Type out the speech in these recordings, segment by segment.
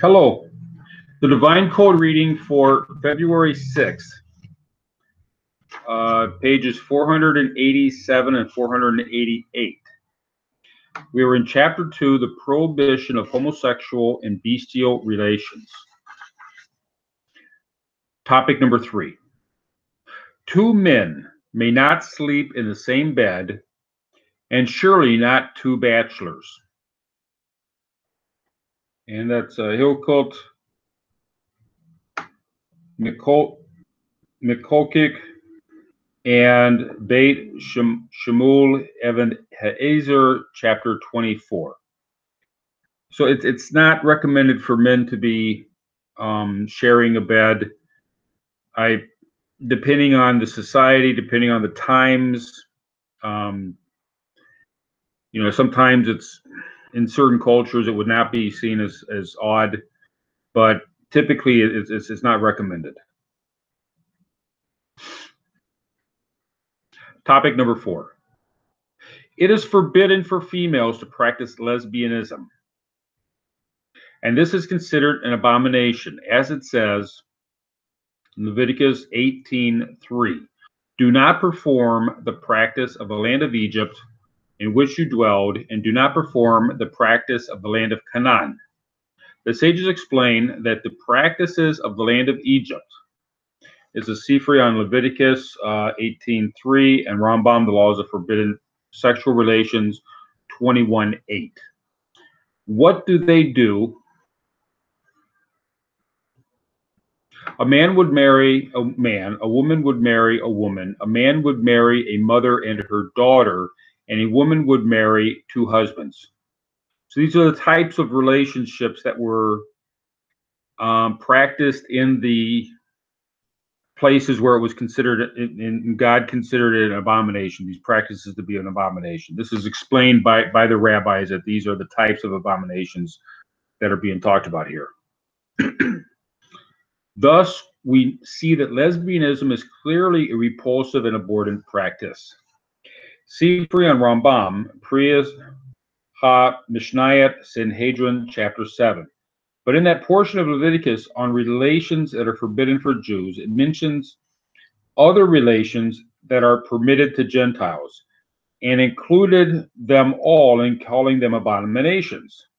Hello. The Divine Code reading for February 6th, pages 487 and 488. We are in Chapter 2, the Prohibition of Homosexual and Bestial Relations. Topic number 3. Two men may not sleep in the same bed, and surely not two bachelors. And that's Hilkut Mikolkik and Beit Shemul Evan Ha'ezer, chapter 24. So it's not recommended for men to be sharing a bed. Depending on the society, depending on the times, sometimes it's in certain cultures it would not be seen as odd, but typically it's not recommended. Topic number 4. It is forbidden for females to practice lesbianism, and this is considered an abomination, as it says in Leviticus 18:3. Do not perform the practice of the land of Egypt in which you dwelled, and do not perform the practice of the land of Canaan. The sages explain that the practices of the land of Egypt is a Sifri on Leviticus 18:3 and Rambam, the laws of forbidden sexual relations 21:8. What do they do? A man would marry a man, a woman would marry a woman, a man would marry a mother and her daughter, and a woman would marry two husbands. So these are the types of relationships that were practiced in the places where it was considered, and God considered it an abomination, these practices to be an abomination. This is explained by the rabbis that these are the types of abominations that are being talked about here. Thus, we see that lesbianism is clearly a repulsive and abhorrent practice. Sifri on Rambam, Priyas Ha Mishnayat Sanhedrin, chapter 7. But in that portion of Leviticus on relations that are forbidden for Jews, it mentions other relations that are permitted to Gentiles, and included them all in calling them abominations.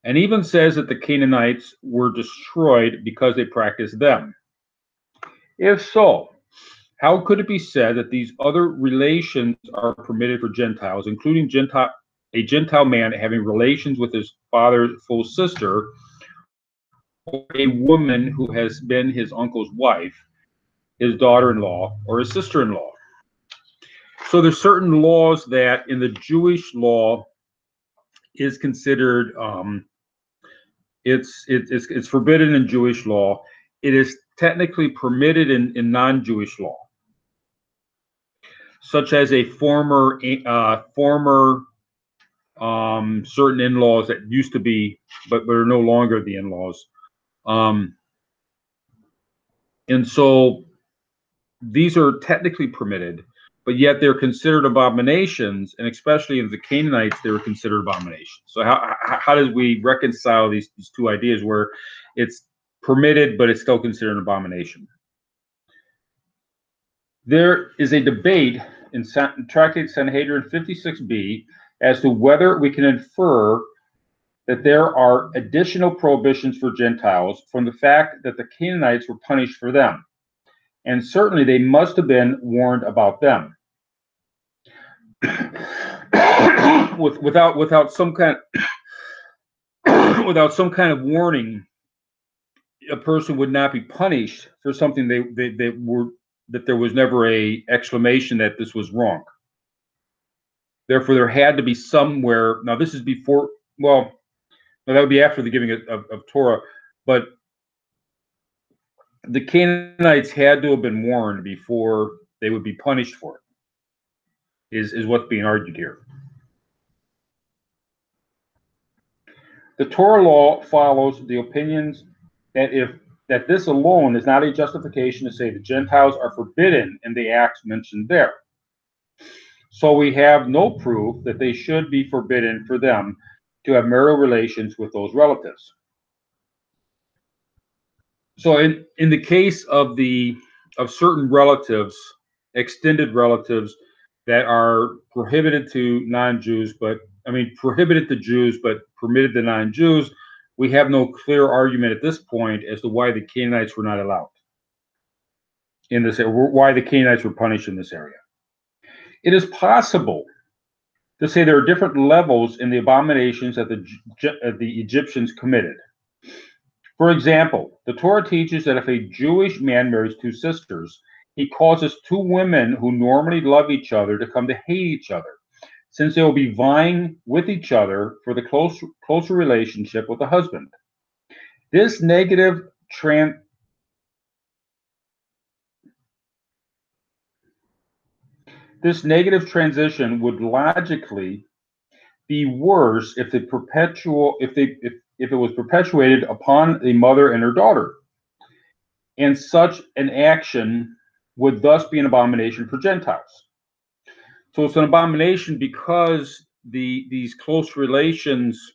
And even says that the Canaanites were destroyed because they practiced them. If so, how could it be said that these other relations are permitted for Gentiles, including a Gentile man having relations with his father's full sister, or a woman who has been his uncle's wife, his daughter-in-law, or his sister-in-law? So there's certain laws that in the Jewish law is considered it's forbidden in Jewish law. It is technically permitted in non-Jewish law, such as a former certain in-laws that used to be, but are no longer the in-laws. And so these are technically permitted, but yet they're considered abominations, and especially in the Canaanites, they were considered abominations. So how do we reconcile these two ideas where it's permitted, but it's still considered an abomination? There is a debate in Tractate Sanhedrin 56b as to whether we can infer that there are additional prohibitions for Gentiles from the fact that the Canaanites were punished for them. And certainly they must have been warned about them. without some kind of warning, a person would not be punished for something that there was never a exclamation that this was wrong. Therefore, there had to be somewhere. Now, this is before. Well, that would be after the giving of Torah, but the Canaanites had to have been warned before they would be punished for it, is what's being argued here. The Torah law follows the opinions that this alone is not a justification to say the Gentiles are forbidden in the acts mentioned there. So we have no proof that they should be forbidden for them to have marital relations with those relatives. So in the case of certain relatives, extended relatives that are prohibited to non-Jews, but I mean prohibited to Jews but permitted to non-Jews, we have no clear argument at this point as to why the Canaanites were not allowed in this area, why the Canaanites were punished in this area. It is possible to say there are different levels in the abominations that the Egyptians committed. For example, the Torah teaches that if a Jewish man marries two sisters, he causes two women who normally love each other to come to hate each other, since they will be vying with each other for the closer relationship with the husband. This negative transition would logically be worse if it was perpetuated upon a mother and her daughter, and such an action would thus be an abomination for Gentiles. So it's an abomination because these close relations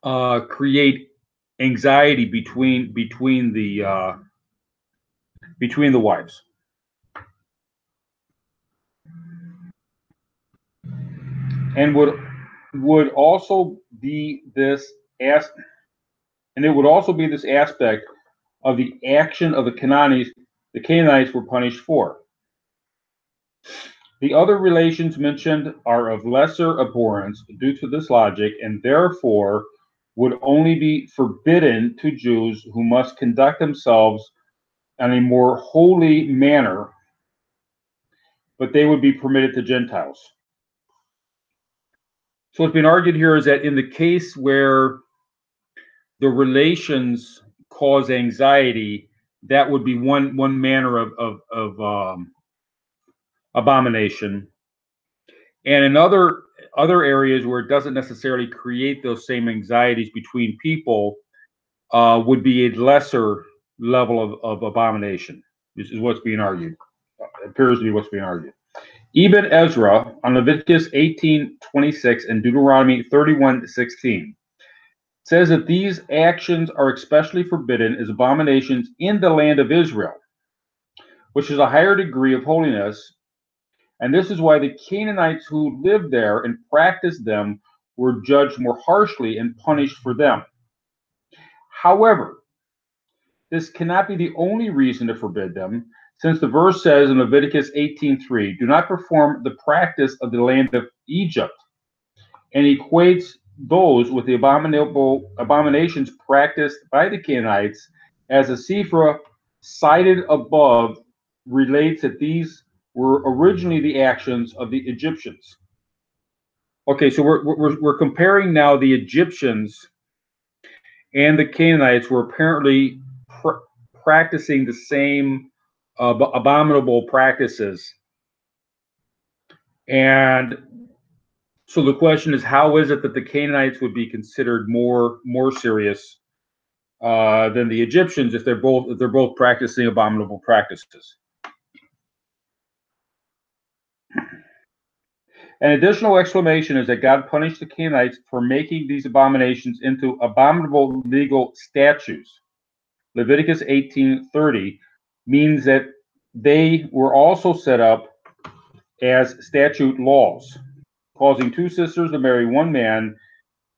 create anxiety between the wives. And would also be this and it would also be this aspect of the action of the Canaanites were punished for. The other relations mentioned are of lesser abhorrence due to this logic, and therefore would only be forbidden to Jews who must conduct themselves in a more holy manner, but they would be permitted to Gentiles. So what's been argued here is that in the case where the relations cause anxiety, that would be one manner of abomination. And in other areas where it doesn't necessarily create those same anxieties between people, would be a lesser level of abomination. This is what's being argued. Appears to be what's being argued. Ibn Ezra on Leviticus 18:26 and Deuteronomy 31:16 says that these actions are especially forbidden as abominations in the land of Israel, which is a higher degree of holiness. And this is why the Canaanites who lived there and practiced them were judged more harshly and punished for them. However, this cannot be the only reason to forbid them, since the verse says in Leviticus 18:3, do not perform the practice of the land of Egypt, and equates those with the abominations practiced by the Canaanites, as the Sephra cited above relates that these were originally the actions of the Egyptians. Okay, so we're comparing now the Egyptians and the Canaanites were apparently practicing the same abominable practices. And so the question is, how is it that the Canaanites would be considered more serious than the Egyptians if they're both practicing abominable practices? An additional explanation is that God punished the Canaanites for making these abominations into abominable legal statutes. Leviticus 18:30 means that they were also set up as statute laws, causing two sisters to marry one man,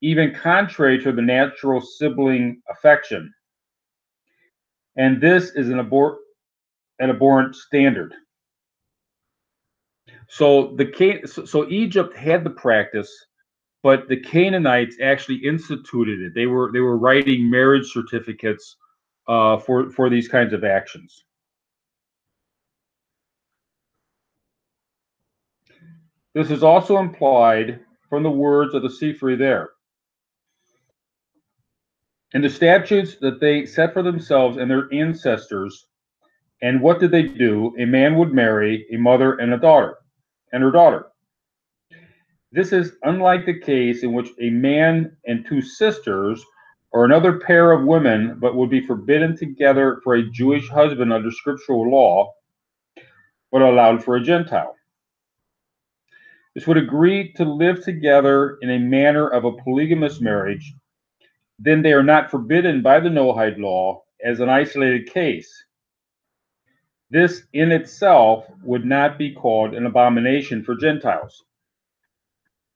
even contrary to the natural sibling affection. And this is an abhorrent standard. So Egypt had the practice, but the Canaanites actually instituted it. They were writing marriage certificates for these kinds of actions. This is also implied from the words of the Sephri there. In the statutes that they set for themselves and their ancestors, and what did they do? A man would marry a mother and her daughter. This is unlike the case in which a man and two sisters or another pair of women, but would be forbidden together for a Jewish husband under scriptural law, but allowed for a Gentile. This would agree to live together in a manner of a polygamous marriage. then they are not forbidden by the Noahide law as an isolated case. This in itself would not be called an abomination for Gentiles.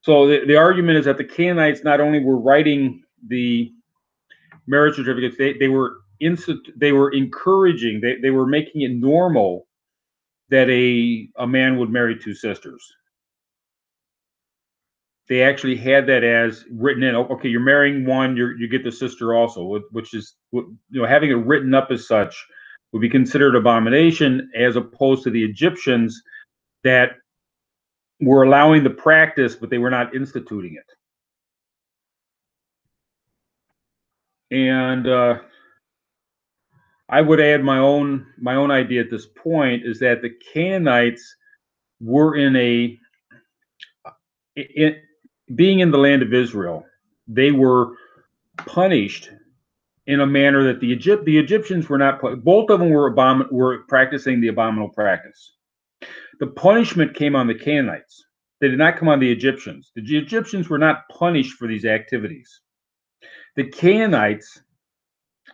So the argument is that the Canaanites not only were writing the marriage certificates, they were encouraging, they were making it normal that a man would marry two sisters. They actually had that as written in. Okay, you're marrying one, you get the sister also, which is, having it written up as such would be considered abomination, as opposed to the Egyptians that were allowing the practice, but they were not instituting it. And I would add my own idea at this point is that the Canaanites were being in the land of Israel, they were punished in a manner that the Egyptians were not. Both of them were practicing the abominable practice. The punishment came on the Canaanites. They did not come on the Egyptians. The Egyptians were not punished for these activities. The Canaanites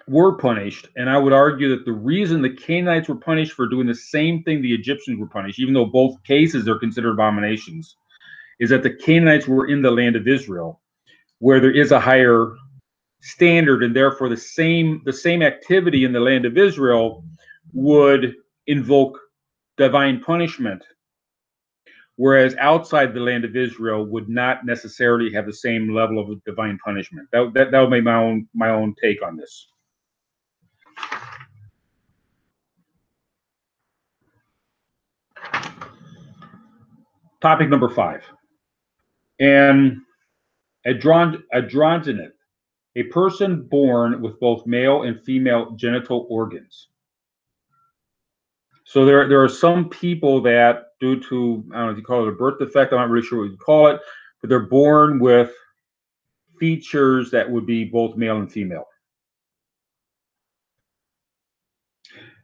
were punished, and I would argue that the reason the Canaanites were punished for doing the same thing the Egyptians were punished, even though both cases are considered abominations, is that the Canaanites were in the land of Israel, where there is a higher standard, and therefore the same activity in the land of Israel would invoke divine punishment, whereas outside the land of Israel would not necessarily have the same level of divine punishment. That would be my own take on this. Topic number 5. An androgyne, a person born with both male and female genital organs. So there are some people that, due to, I don't know if you call it a birth defect, I'm not really sure what you call it, but they're born with features that would be both male and female.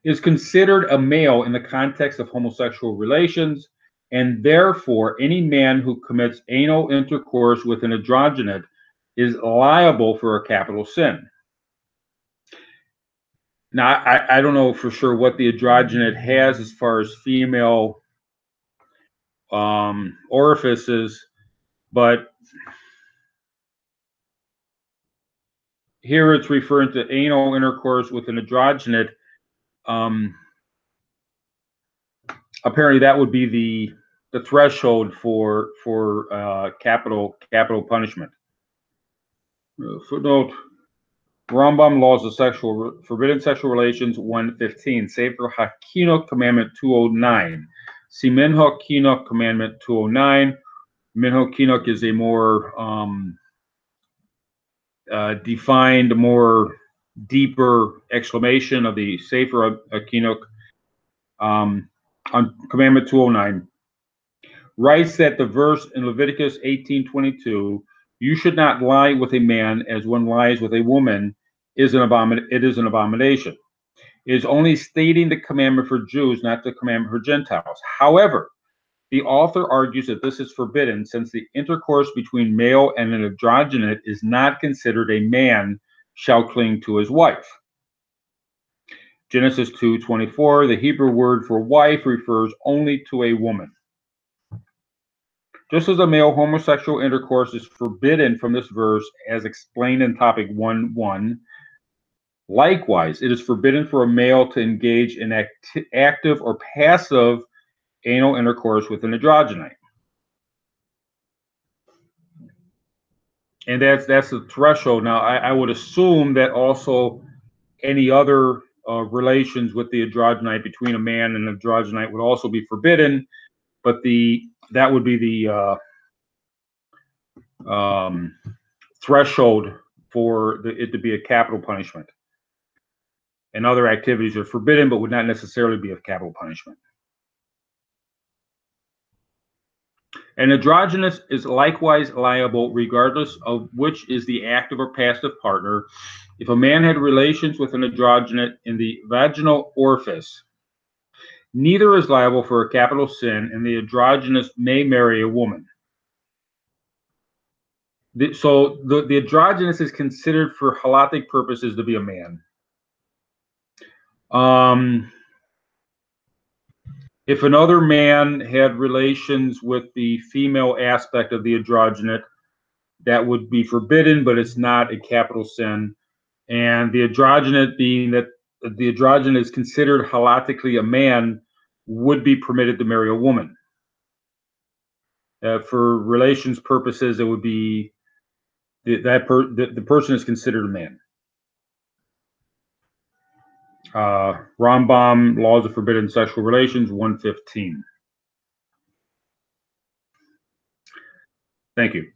Is considered a male in the context of homosexual relations, and therefore any man who commits anal intercourse with an androgyne is liable for a capital sin. Now, I don't know for sure what the androgyne has as far as female orifices, but here it's referring to anal intercourse with an androgyne. Apparently, that would be the threshold for capital punishment. Footnote: Rambam Laws of Forbidden Sexual Relations 115. Sefer HaKinok Commandment 209. See Minho Kinok Commandment 209. Minho Kinok is a more defined, more deeper exclamation of the Sefer HaKinok on Commandment 209. Writes that the verse in Leviticus 18:22, "You should not lie with a man as one lies with a woman," is an abomination. It is only stating the commandment for Jews, not the commandment for Gentiles. However, the author argues that this is forbidden, since the intercourse between male and an androgyne is not considered a man shall cling to his wife. Genesis 2:24, the Hebrew word for wife refers only to a woman. Just as a male homosexual intercourse is forbidden from this verse, as explained in topic 1.1, likewise, it is forbidden for a male to engage in active or passive anal intercourse with an androgyne. And that's the threshold. Now, I would assume that also any other relations with the androgyne between a man and an androgyne would also be forbidden, but that would be the threshold for it to be a capital punishment. And other activities are forbidden, but would not necessarily be of capital punishment. An androgynous is likewise liable, regardless of which is the active or passive partner. If a man had relations with an androgyne in the vaginal orifice, neither is liable for a capital sin, and the androgynous may marry a woman. The androgynous is considered for halachic purposes to be a man. If another man had relations with the female aspect of the androgynate, that would be forbidden, but it's not a capital sin. And the androgynate, being that the androgynate is considered halachically a man, would be permitted to marry a woman. For relations purposes, it would be the person is considered a man. Rambam, Laws of Forbidden Sexual Relations, 115. Thank you.